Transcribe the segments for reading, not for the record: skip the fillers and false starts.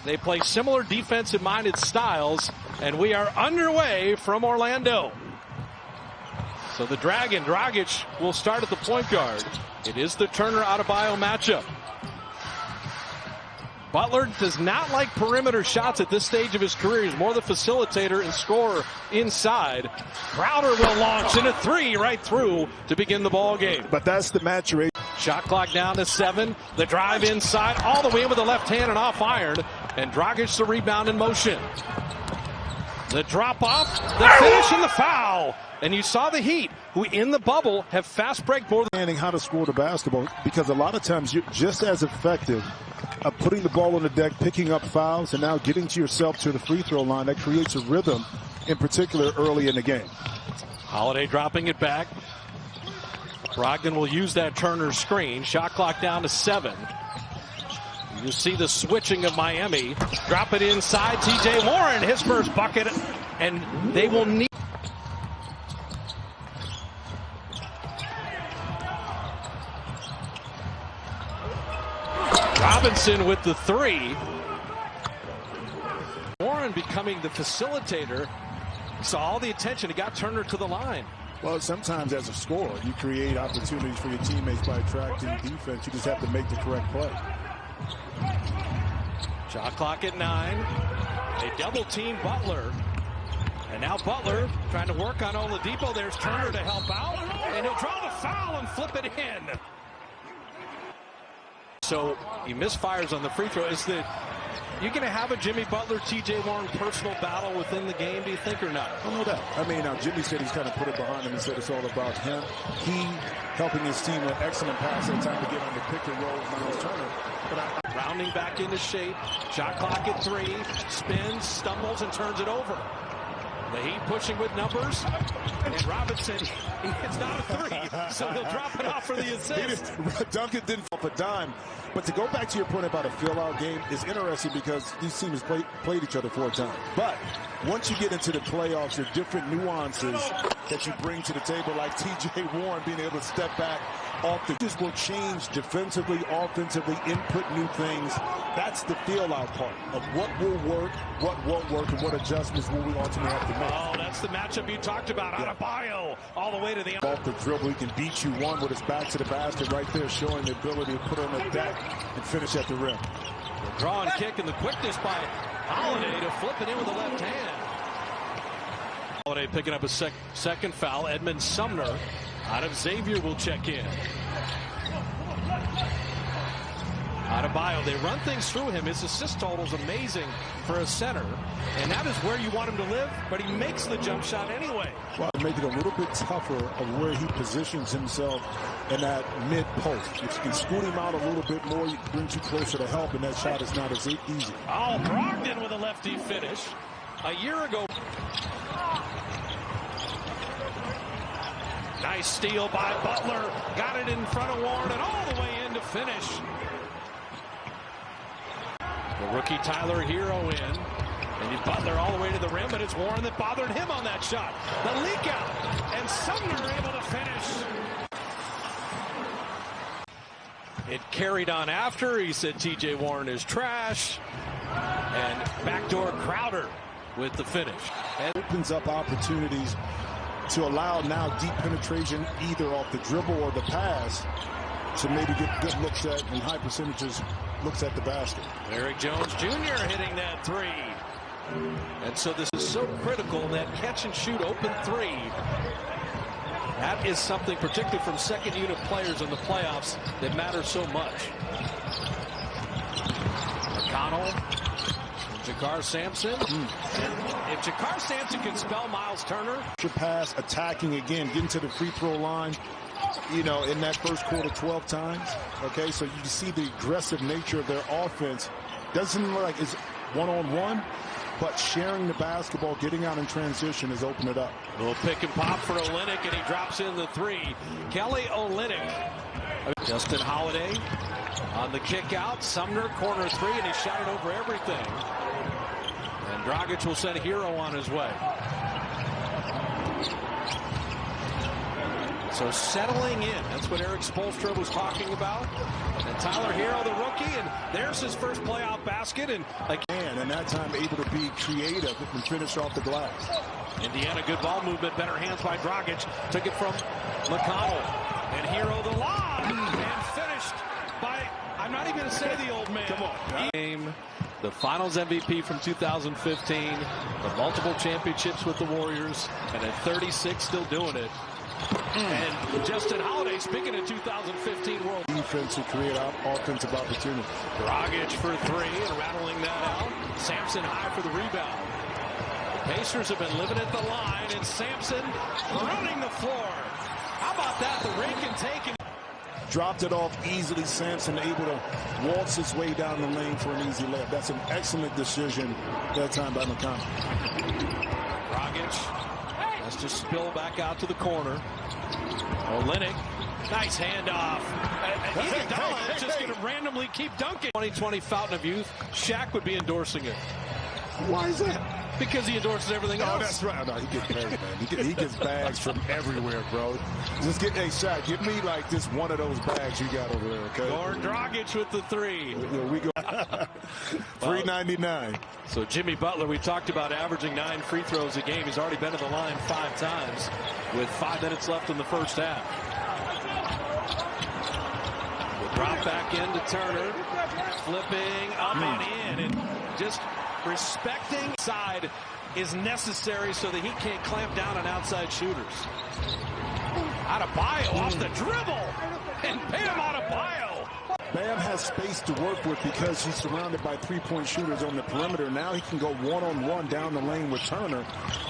They play similar defensive-minded styles, and we are underway from Orlando. So the Dragon, Dragic, will start at the point guard. It is the Turner-Adebayo matchup. Butler does not like perimeter shots at this stage of his career. He's more the facilitator and scorer inside. Crowder will launch in a three right through to begin the ball game. But that's the maturation. Shot clock down to 7. The drive inside all the way with the left hand and off iron. And Dragic the rebound in motion. The drop off, the finish, and the foul. And you saw the Heat, who in the bubble have fast break more than how to score the basketball, because a lot of times you're just as effective of putting the ball on the deck, picking up fouls, and now getting to yourself to the free throw line. That creates a rhythm, in particular early in the game. Holiday dropping it back. Brogdon will use that Turner screen. Shot clock down to 7. You see the switching of Miami. Drop it inside. TJ Warren, his first bucket, and they will need. Robinson with the 3. Warren becoming the facilitator. Saw all the attention. He got Turner to the line. Well, sometimes as a scorer, you create opportunities for your teammates by attracting defense. You just have to make the correct play. Shot clock at 9. They double team Butler. And now Butler trying to work on Oladipo. There's Turner to help out. And he'll draw the foul and flip it in. So he misfires on the free throw. Is that you're going to have a Jimmy Butler, TJ Warren personal battle within the game, do you think, or not? No doubt. I mean, now Jimmy said he's kind of put it behind him and said it's all about him. He helping his team with excellent pass at time to get on the pick and roll with Miles Turner. But rounding back into shape. Shot clock at 3. Spins, stumbles, and turns it over. The Heat pushing with numbers. And Robinson, it's not a 3, so he'll drop it off for the assist. Duncan didn't fall a dime. But to go back to your point about a fill-out game is interesting because these teams played each other 4 times. But once you get into the playoffs, there are different nuances that you bring to the table, like TJ Warren being able to step back off the. This will change defensively, offensively, input new things. That's the feel-out part of what will work, what won't work, and what adjustments will we ultimately have to make. Oh, that's the matchup you talked about. Yeah. Adebayo all the way to the off the dribble. He can beat you one with his back to the basket right there, showing the ability to put on the deck and finish at the rim. The draw and kick and the quickness by Holiday to flip it in with the left hand. Holiday picking up a second foul. Edmund Sumner out of Xavier will check in. Adebayo, they run things through him. His assist total is amazing for a center, and that is where you want him to live, but he makes the jump shot anyway. Well, make it a little bit tougher of where he positions himself in that mid-post. If you can scoot him out a little bit more, it brings you closer to help, and that shot is not as easy. Oh, Brogdon with a lefty finish. A year ago. Nice steal by Butler. Got it in front of Warren and all the way in to finish. The rookie Tyler Hero in. And Butler all the way to the rim, but it's Warren that bothered him on that shot. The leak out, and Sumner able to finish. It carried on after. He said TJ Warren is trash. And backdoor Crowder with the finish. It opens up opportunities to allow now deep penetration either off the dribble or the pass to maybe get good looks at and high percentages looks at the basket. Eric Jones Jr. hitting that 3. And so this is so critical, that catch and shoot open 3. That is something particularly from second unit players in the playoffs that matters so much. McConnell, Jakar Sampson. And if Jakar Sampson can spell Miles Turner. Pass, attacking again, getting to the free throw line, you know, in that first quarter 12 times. Okay, so you see the aggressive nature of their offense. Doesn't look like it's one-on-one, but sharing the basketball, getting out in transition has opened it up. Little pick and pop for Olynyk, and he drops in the 3. Kelly Olynyk. Justin Holiday on the kick out. Sumner, corner 3, and he shot it over everything. And Dragic will send Hero on his way. So settling in, that's what Eric Spoelstra was talking about. And Tyler Hero, the rookie, and there's his first playoff basket. And again, and that time able to be creative and finish off the glass. Indiana, good ball movement, better hands by Dragic. Took it from McConnell. And Hero the lob. And finished by, I'm not even going to say the old man. Come on. Game, the Finals MVP from 2015, the multiple championships with the Warriors, and at 36 still doing it. And Justin Holiday, speaking of 2015 World Defense to create offensive opportunity. Dragic for three and rattling that out. Sampson high for the rebound. The Pacers have been living at the line, and Sampson running the floor. How about that? The rake and take. And dropped it off easily. Sampson able to waltz his way down the lane for an easy layup. That's an excellent decision that time by McConnell. Dragic has to spill back out to the corner. Olynyk, nice handoff. Iguodala is just going to randomly keep dunking. 2020 Fountain of Youth, Shaq would be endorsing it. Why is that? Because he endorses everything else. Oh, that's right. No, he gets paid, man. He gets bags from everywhere, bro. Just get, hey, Shaq, give me like just one of those bags you got over there, okay? Goran Dragic with the three. Yeah, we go. $3.99. So Jimmy Butler, we talked about averaging 9 free throws a game. He's already been to the line 5 times with 5 minutes left in the first half. The drop back into Turner, flipping up and in, and just respecting side is necessary so that he can't clamp down on outside shooters. Adebayo off the dribble, and Bam Adebayo. Bam has space to work with because he's surrounded by three-point shooters on the perimeter. Now he can go one-on-one down the lane with Turner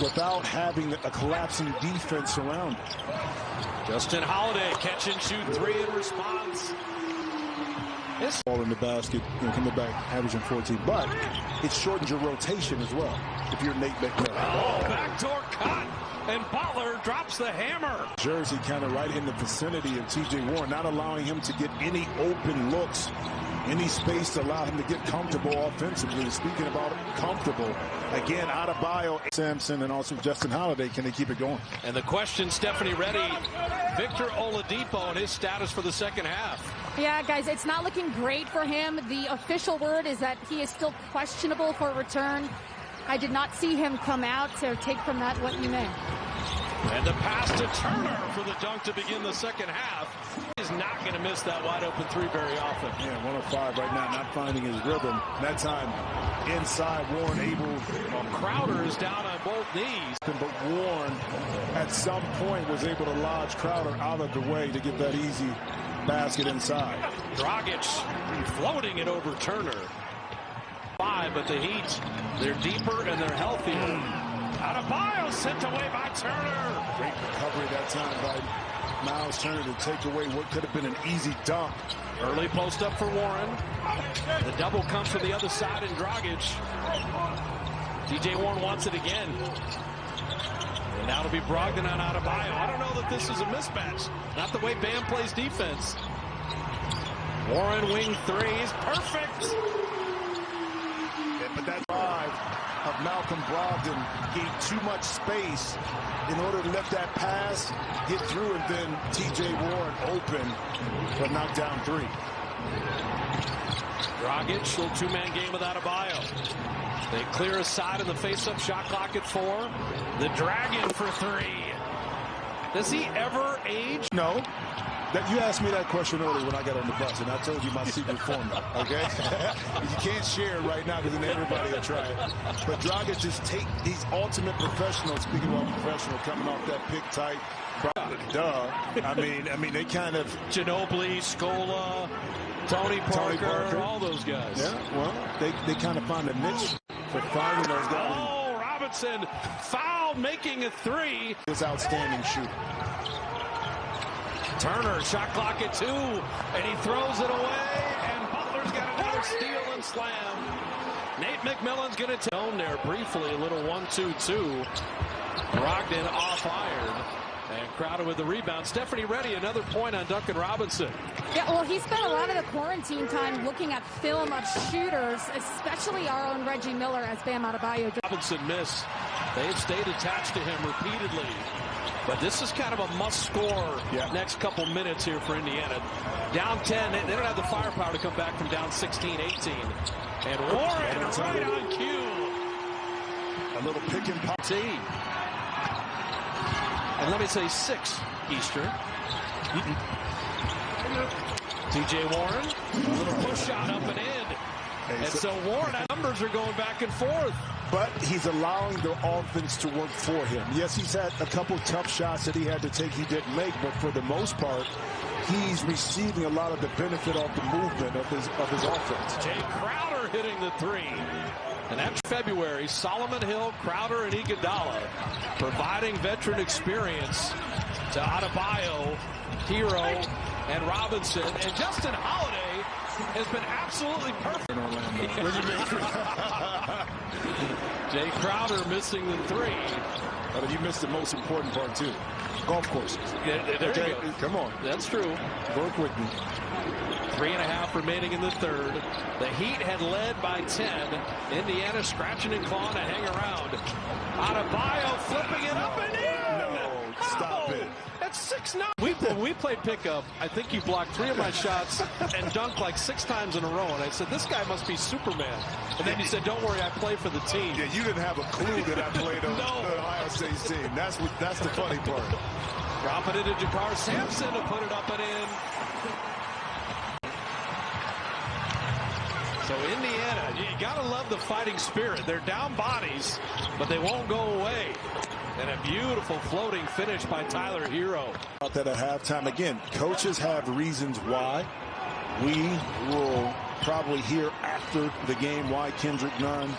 without having a collapsing defense around him. Justin Holiday catch and shoot 3 in response. This ball in the basket, coming back, averaging 14. But it shortens your rotation as well if you're Nate McMillan. Oh, backdoor cut, and Butler drops the hammer. Jersey kind of right in the vicinity of T.J. Warren, not allowing him to get any open looks, any space to allow him to get comfortable offensively. Speaking about comfortable, again, Adebayo, Sampson, and also Justin Holiday, can they keep it going? And the question, Stephanie Reddy, Victor Oladipo and his status for the second half. Yeah, guys, it's not looking great for him. The official word is that he is still questionable for return. I did not see him come out, so take from that what you may. And the pass to Turner for the dunk to begin the second half. He's not going to miss that wide open 3 very often. Yeah, 105 right now, not finding his rhythm. That time inside, Warren able. Crowder is down on both knees. But Warren at some point was able to lodge Crowder out of the way to get that easy basket inside. Dragic floating it over Turner. 5, but the Heat, they're deeper and they're healthier. Adebayo sent away by Turner. Great recovery that time by Miles Turner to take away what could have been an easy dunk. Early post up for Warren. The double comes from the other side in Dragic. T.J. Warren wants it again. And now it'll be Brogdon on Adebayo. I don't know that this is a mismatch. Not the way Bam plays defense. Warren wing 3s. Perfect. Yeah, but that drive of Malcolm Brogdon gave too much space in order to let that pass get through, and then T.J. Warren open but knocked down 3. Dragic, little 2-man game with Adebayo. They clear a side in the face-up, shot clock at 4. The Dragon for 3. Does he ever age? No. You asked me that question earlier when I got on the bus, and I told you my secret formula, okay? You can't share it right now because then everybody will try it. But Dragic just these ultimate professionals, speaking about professional, coming off that pick tight. Duh. I mean, they kind of... Ginobili, Scola, Tony Parker, all those guys. Yeah, well, they kind of find a niche for finding those guys. Oh, Robinson, foul, making a 3. This outstanding shooter. Turner, shot clock at 2, and he throws it away, and Butler's got another steal and slam. Nate McMillan's going to tone there briefly, a little 1-2-2. Brogdon off iron, and Crowder with the rebound. Stephanie Reddy, another point on Duncan Robinson. Yeah, well, he spent a lot of the quarantine time looking at film of shooters, especially our own Reggie Miller as Bam Adebayo. Robinson missed. They have stayed attached to him repeatedly. But this is kind of a must-score next couple minutes here for Indiana. Down 10, they don't have the firepower to come back from down 16, 18. And Warren right on cue. A little pick and pop. And let me say 6 Eastern. T.J. Warren, a little push shot up and in. And so Warren, numbers are going back and forth. But he's allowing the offense to work for him. Yes, he's had a couple tough shots that he had to take he didn't make, but for the most part, he's receiving a lot of the benefit of the movement of his offense. Jay Crowder hitting the 3. And that's February. Solomon Hill, Crowder, and Iguodala providing veteran experience to Adebayo, Hero, and Robinson. And Justin Holiday has been absolutely perfect. Jay Crowder missing the 3. But you missed the most important part, too. Golf courses. There you go. Come on. That's true. Work with me. 3.5 remaining in the third. The Heat had led by 10. Indiana scratching and clawing to hang around. Adebayo flipping it up and in. No, stop it. That's 6-9. When we played pickup, I think you blocked 3 of my shots and dunked like 6 times in a row. And I said, this guy must be Superman. And then you said, don't worry, I play for the team. Yeah, you didn't have a clue that I played on the Ohio State team. That's the funny part. Dropping it to Jakar Sampson to put it up and in. So Indiana, you gotta love the fighting spirit. They're down bodies, but they won't go away. And a beautiful floating finish by Tyler Hero. About that at halftime. Again, coaches have reasons why. We will probably hear after the game why Kendrick Nunn,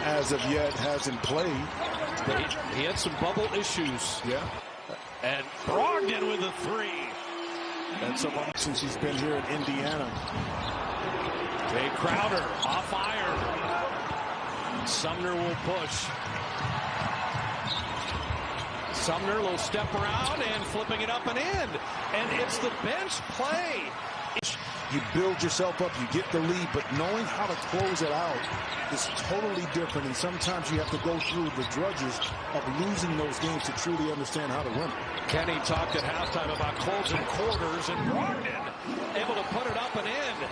as of yet, hasn't played. He had some bubble issues. Yeah. And Brogdon with a 3. And so since he's been here in Indiana. Jay Crowder off iron. Sumner will push. Sumner, little step around and flipping it up and in. And it's the bench play. You build yourself up, you get the lead, but knowing how to close it out is totally different. And sometimes you have to go through the drudges of losing those games to truly understand how to win. Kenny talked at halftime about closing quarters, and Brogdon able to put it up and in.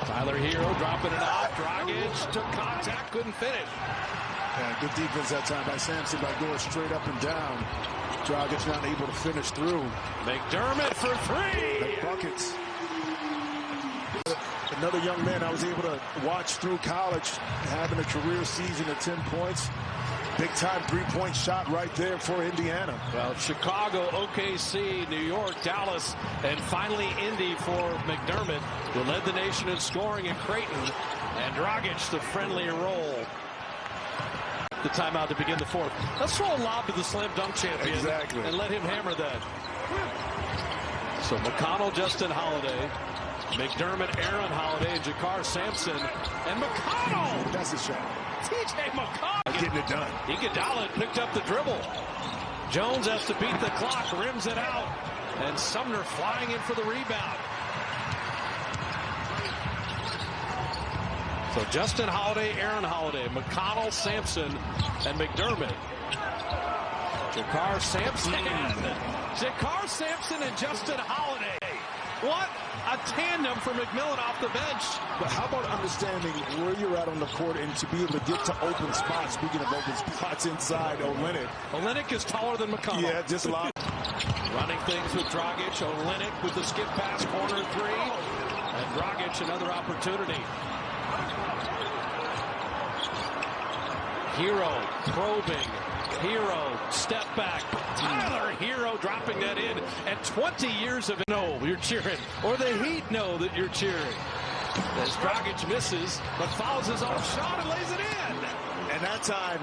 Tyler Hero dropping it off. Dragic took contact, couldn't finish. Yeah, good defense that time by Sampson by going straight up and down. Dragic not able to finish through. McDermott for 3. The buckets. Another young man I was able to watch through college, having a career season at 10 points. Big-time three-point shot right there for Indiana. Well, Chicago, OKC, New York, Dallas, and finally Indy for McDermott, who led the nation in scoring at Creighton. And Dragic, the friendly roll. The timeout to begin the 4th. Let's throw a lob to the slam dunk champion. Exactly. And let him hammer that. So McConnell, Justin Holiday, McDermott, Aaron Holiday, and Jakar Sampson, and McConnell. That's a shot. T.J. McConnell getting it done. Iguodala picked up the dribble. Jones has to beat the clock, rims it out, and Sumner flying in for the rebound. So Justin Holiday, Aaron Holiday, McConnell, Sampson, and McDermott. Jakar Sampson and Justin Holiday. What a tandem for McMillan off the bench. But how about understanding where you're at on the court and to be able to get to open spots? Speaking of open spots inside Olynyk. Olynyk is taller than McConnell. Yeah, just a lot. Running things with Dragic. Olynyk with the skip pass, corner 3. And Dragic another opportunity. Hero probing. Hero step back. Tyler Hero dropping that in. And 20 years of know you're cheering. Or the Heat know that you're cheering. As Dragic misses, but fouls his own shot and lays it in. And that time,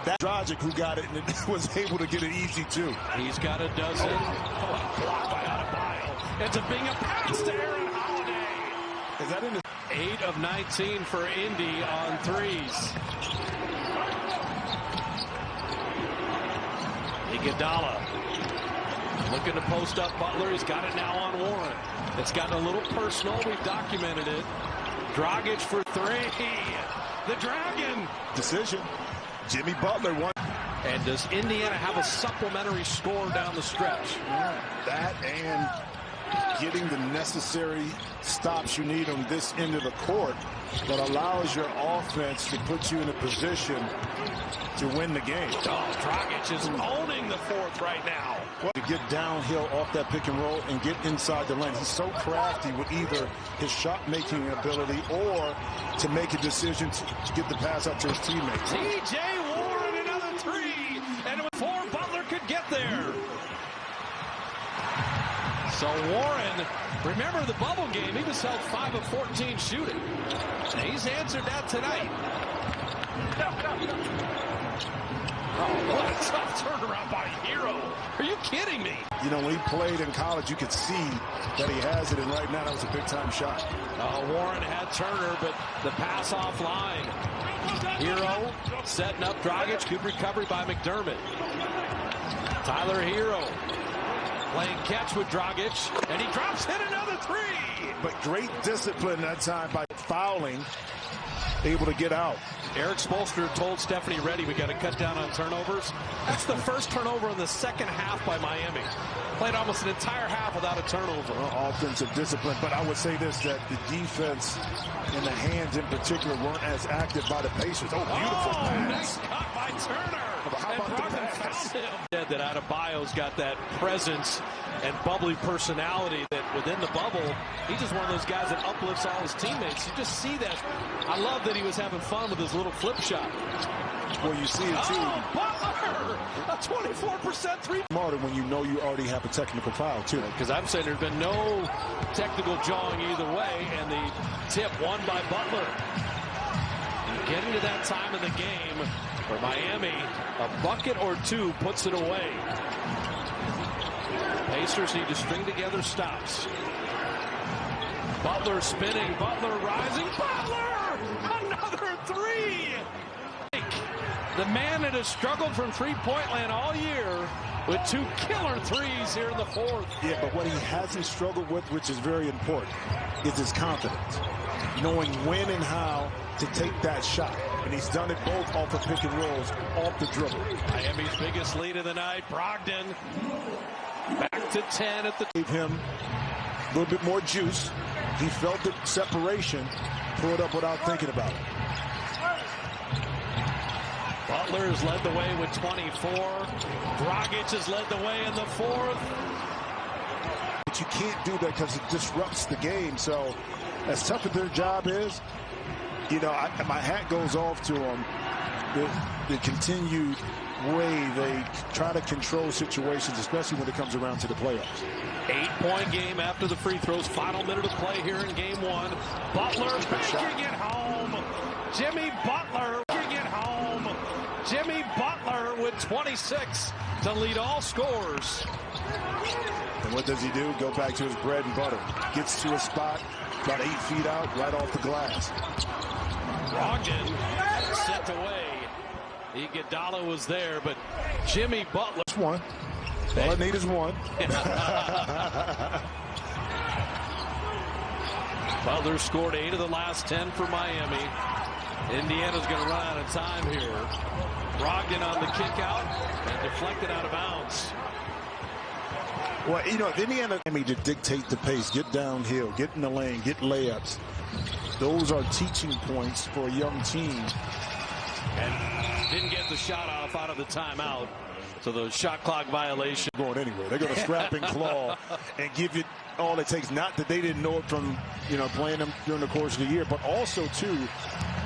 that Dragic who got it and was able to get it easy too. He's got a dozen. Oh, blocked by Adebayo. It's a pass to Aaron Holiday. Is that in the 8 of 19 for Indy on threes. Iguodala looking to post up Butler. He's got it now on Warren. It's gotten a little personal. We've documented it. Dragic for 3. The Dragon. Decision. Jimmy Butler won. And does Indiana have a supplementary score down the stretch? That and getting the necessary stops you need on this end of the court that allows your offense to put you in a position to win the game. Oh, Dragic is owning the fourth right now. To get downhill off that pick and roll and get inside the lane. He's so crafty with either his shot-making ability or to make a decision to get the pass out to his teammates. T.J. Warren, another three, and before Butler could get there. So Warren, remember the bubble game, he was held 5 of 14 shooting. And he's answered that tonight. Oh, what a tough turnaround by Hero. Are you kidding me? You know, when he played in college, you could see that he has it, and right now that was a big-time shot. Warren had Turner, but the pass offline. Hero setting up Dragic. Good recovery by McDermott. Tyler Hero playing catch with Dragic, and he drops in another three. But great discipline that time by fouling, able to get out. Eric Spoelstra told Stephanie Reddy we got to cut down on turnovers. That's the first turnover in the second half by Miami. Played almost an entire half without a turnover. Offensive discipline, but I would say this, that the defense and the hands in particular weren't as active by the Pacers. Oh, beautiful pass. Nice cut by Turner. How about the pass? Said that Adebayo's got that presence and bubbly personality that within the bubble, he's just one of those guys that uplifts all his teammates. You just see that. I love that he was having fun with his little flip shot. Well, you see it too. Oh, Butler! A 24% three. Smarter when you know you already have a technical foul too. Because I'm saying there's been no technical jawing either way, and the tip won by Butler. And getting to that time of the game for Miami, a bucket or two puts it away. Pacers need to string together stops. Butler spinning, Butler rising, Butler! Another three! The man that has struggled from three-point land all year with two killer threes here in the fourth. Yeah, but what he hasn't struggled with, which is very important, is his confidence. Knowing when and how to take that shot. And he's done it both off of pick and rolls, off the dribble. Miami's biggest lead of the night, Brogdon. Back to 10 at the... Gave him a little bit more juice. He felt the separation, pulled up without thinking about it. Butler has led the way with 24. Dragic has led the way in the fourth. But you can't do that because it disrupts the game. So as tough as their job is, you know, my hat goes off to them. The continued way they try to control situations, especially when it comes around to the playoffs. 8-point game after the free throws. Final minute of play here in game one. Butler banking it home. Jimmy Butler banking it home. Jimmy Butler with 26 to lead all scores. And what does he do? Go back to his bread and butter. Gets to a spot about 8 feet out, right off the glass. Brogdon sent away. Iguodala was there, but Jimmy Butler. Just one. All I need is one. Butler scored 8 of the last 10 for Miami. Indiana's going to run out of time here. Brogdon on the kick out and deflected out of bounds. Well, you know, if Indiana to dictate the pace, get downhill, get in the lane, get layups, those are teaching points for a young team. And didn't get the shot off out of the timeout. So the shot clock violation. Going anywhere. They're going to scrap and claw and give it all it takes. Not that they didn't know it from, you know, playing them during the course of the year, but also, too,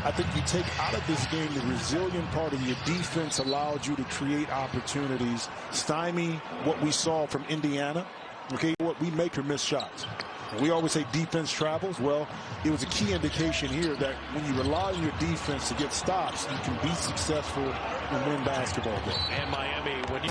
I think you take out of this game the resilient part of your defense allowed you to create opportunities, stymie what we saw from Indiana. Okay, what we make or miss shots. We always say defense travels. Well, it was a key indication here that when you rely on your defense to get stops, you can be successful and win basketball games. And Miami, when you...